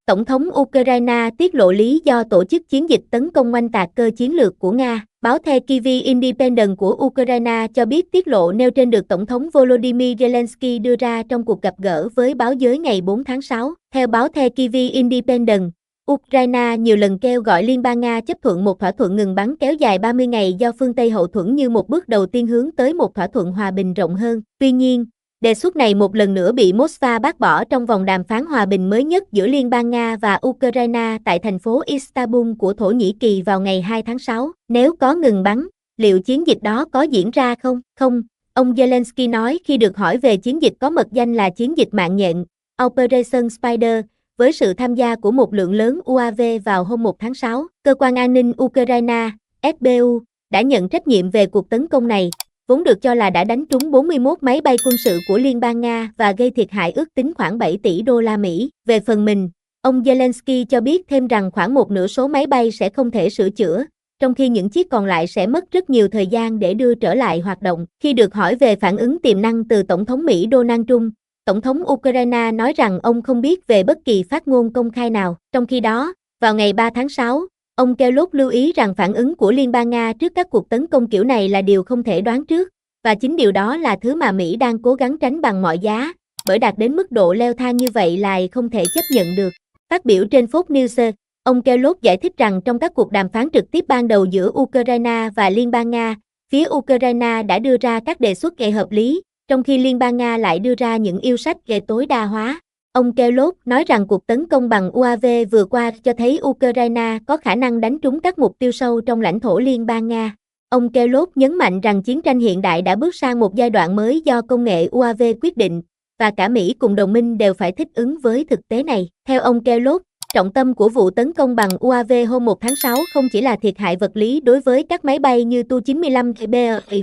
Tổng thống Ukraine tiết lộ lý do tổ chức chiến dịch tấn công oanh tạc cơ chiến lược của Nga. Báo The Kyiv Independent của Ukraine cho biết tiết lộ nêu trên được Tổng thống Volodymyr Zelensky đưa ra trong cuộc gặp gỡ với báo giới ngày 4 tháng 6. Theo báo The Kyiv Independent, Ukraine nhiều lần kêu gọi Liên bang Nga chấp thuận một thỏa thuận ngừng bắn kéo dài 30 ngày do phương Tây hậu thuẫn như một bước đầu tiên hướng tới một thỏa thuận hòa bình rộng hơn. Tuy nhiên, đề xuất này một lần nữa bị Moscow bác bỏ trong vòng đàm phán hòa bình mới nhất giữa Liên bang Nga và Ukraine tại thành phố Istanbul của Thổ Nhĩ Kỳ vào ngày 2 tháng 6. Nếu có ngừng bắn, liệu chiến dịch đó có diễn ra không? Không, ông Zelensky nói khi được hỏi về chiến dịch có mật danh là chiến dịch mạng nhện, Operation Spider, với sự tham gia của một lượng lớn UAV vào hôm 1 tháng 6. Cơ quan an ninh Ukraine, SBU, đã nhận trách nhiệm về cuộc tấn công này, vốn được cho là đã đánh trúng 41 máy bay quân sự của Liên bang Nga và gây thiệt hại ước tính khoảng 7 tỷ đô la Mỹ. Về phần mình, ông Zelensky cho biết thêm rằng khoảng một nửa số máy bay sẽ không thể sửa chữa, trong khi những chiếc còn lại sẽ mất rất nhiều thời gian để đưa trở lại hoạt động. Khi được hỏi về phản ứng tiềm năng từ Tổng thống Mỹ Donald Trump, Tổng thống Ukraine nói rằng ông không biết về bất kỳ phát ngôn công khai nào. Trong khi đó, vào ngày 3 tháng 6, ông Kellock lưu ý rằng phản ứng của Liên bang Nga trước các cuộc tấn công kiểu này là điều không thể đoán trước, và chính điều đó là thứ mà Mỹ đang cố gắng tránh bằng mọi giá, bởi đạt đến mức độ leo thang như vậy là không thể chấp nhận được. Phát biểu trên Fox News, ông Kellock giải thích rằng trong các cuộc đàm phán trực tiếp ban đầu giữa Ukraine và Liên bang Nga, phía Ukraine đã đưa ra các đề xuất gây hợp lý, trong khi Liên bang Nga lại đưa ra những yêu sách gây tối đa hóa. Ông Kellock nói rằng cuộc tấn công bằng UAV vừa qua cho thấy Ukraine có khả năng đánh trúng các mục tiêu sâu trong lãnh thổ Liên bang Nga. Ông Kellock nhấn mạnh rằng chiến tranh hiện đại đã bước sang một giai đoạn mới do công nghệ UAV quyết định, và cả Mỹ cùng đồng minh đều phải thích ứng với thực tế này. Theo ông Kellock, trọng tâm của vụ tấn công bằng UAV hôm 1 tháng 6 không chỉ là thiệt hại vật lý đối với các máy bay như Tu-95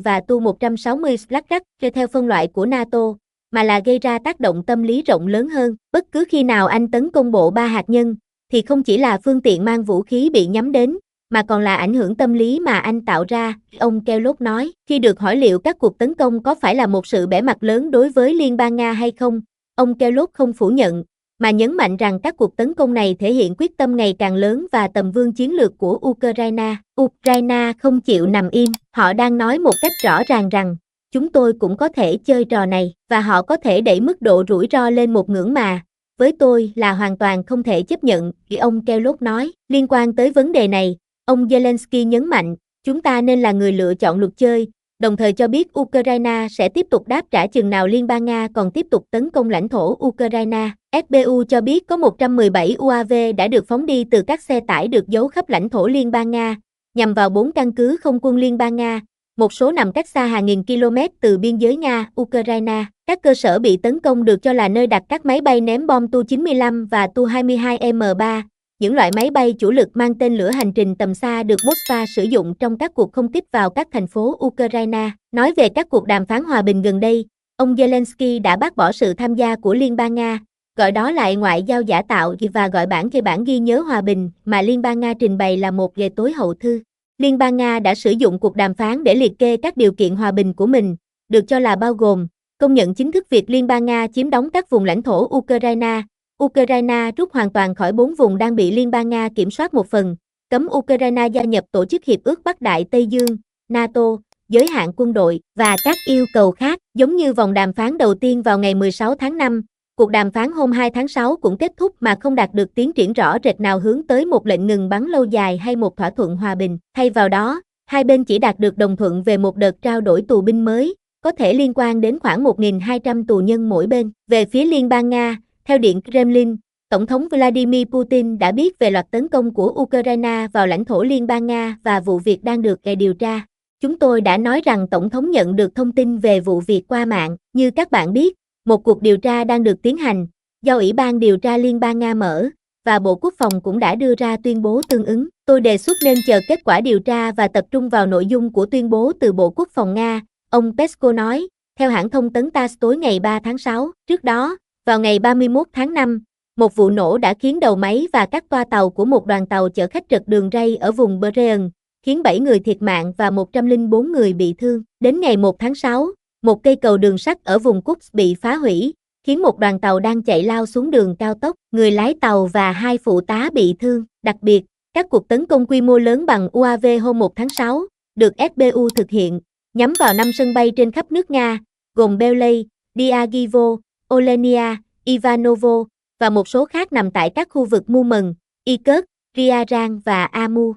và Tu-160 Blackjack theo phân loại của NATO, mà là gây ra tác động tâm lý rộng lớn hơn. Bất cứ khi nào Anh tấn công bộ ba hạt nhân, thì không chỉ là phương tiện mang vũ khí bị nhắm đến, mà còn là ảnh hưởng tâm lý mà Anh tạo ra, ông Kellock nói. Khi được hỏi liệu các cuộc tấn công có phải là một sự bẽ mặt lớn đối với Liên bang Nga hay không, ông Kellock không phủ nhận, mà nhấn mạnh rằng các cuộc tấn công này thể hiện quyết tâm ngày càng lớn và tầm vươn chiến lược của Ukraine. Ukraine không chịu nằm im, họ đang nói một cách rõ ràng rằng, chúng tôi cũng có thể chơi trò này, và họ có thể đẩy mức độ rủi ro lên một ngưỡng mà, với tôi là hoàn toàn không thể chấp nhận, ông Kellock nói. Liên quan tới vấn đề này, ông Zelensky nhấn mạnh, chúng ta nên là người lựa chọn luật chơi, đồng thời cho biết Ukraine sẽ tiếp tục đáp trả chừng nào Liên bang Nga còn tiếp tục tấn công lãnh thổ Ukraine. SBU cho biết có 117 UAV đã được phóng đi từ các xe tải được giấu khắp lãnh thổ Liên bang Nga, nhằm vào 4 căn cứ không quân Liên bang Nga, một số nằm cách xa hàng nghìn km từ biên giới Nga-Ukraine. Các cơ sở bị tấn công được cho là nơi đặt các máy bay ném bom Tu-95 và Tu-22M3, những loại máy bay chủ lực mang tên lửa hành trình tầm xa được Moscow sử dụng trong các cuộc không kích vào các thành phố Ukraine. Nói về các cuộc đàm phán hòa bình gần đây, ông Zelensky đã bác bỏ sự tham gia của Liên bang Nga, gọi đó là ngoại giao giả tạo và gọi bản ghi nhớ hòa bình mà Liên bang Nga trình bày là một ghê tối hậu thư. Liên bang Nga đã sử dụng cuộc đàm phán để liệt kê các điều kiện hòa bình của mình, được cho là bao gồm công nhận chính thức việc Liên bang Nga chiếm đóng các vùng lãnh thổ Ukraine, Ukraine rút hoàn toàn khỏi 4 vùng đang bị Liên bang Nga kiểm soát một phần, cấm Ukraine gia nhập Tổ chức Hiệp ước Bắc Đại Tây Dương, NATO, giới hạn quân đội, và các yêu cầu khác. Giống như vòng đàm phán đầu tiên vào ngày 16 tháng 5, cuộc đàm phán hôm 2 tháng 6 cũng kết thúc mà không đạt được tiến triển rõ rệt nào hướng tới một lệnh ngừng bắn lâu dài hay một thỏa thuận hòa bình. Thay vào đó, hai bên chỉ đạt được đồng thuận về một đợt trao đổi tù binh mới, có thể liên quan đến khoảng 1.200 tù nhân mỗi bên. Về phía Liên bang Nga, theo Điện Kremlin, Tổng thống Vladimir Putin đã biết về loạt tấn công của Ukraine vào lãnh thổ Liên bang Nga và vụ việc đang được điều tra. Chúng tôi đã nói rằng Tổng thống nhận được thông tin về vụ việc qua mạng. Như các bạn biết, một cuộc điều tra đang được tiến hành, do Ủy ban điều tra Liên bang Nga mở, và Bộ Quốc phòng cũng đã đưa ra tuyên bố tương ứng. Tôi đề xuất nên chờ kết quả điều tra và tập trung vào nội dung của tuyên bố từ Bộ Quốc phòng Nga, ông Peskov nói, theo hãng thông tấn TASS tối ngày 3 tháng 6. Trước đó, vào ngày 31 tháng 5, một vụ nổ đã khiến đầu máy và các toa tàu của một đoàn tàu chở khách trật đường ray ở vùng Bryansk, khiến 7 người thiệt mạng và 104 người bị thương. Đến ngày 1 tháng 6, một cây cầu đường sắt ở vùng Kursk bị phá hủy, khiến một đoàn tàu đang chạy lao xuống đường cao tốc, người lái tàu và 2 phụ tá bị thương. Đặc biệt, các cuộc tấn công quy mô lớn bằng UAV hôm 1 tháng 6 được SBU thực hiện, nhắm vào 5 sân bay trên khắp nước Nga, gồm Belgrade, Diaghilevo, Olenia, Ivanovo, và một số khác nằm tại các khu vực Mumun, Irkutsk, Ryazan và Amu.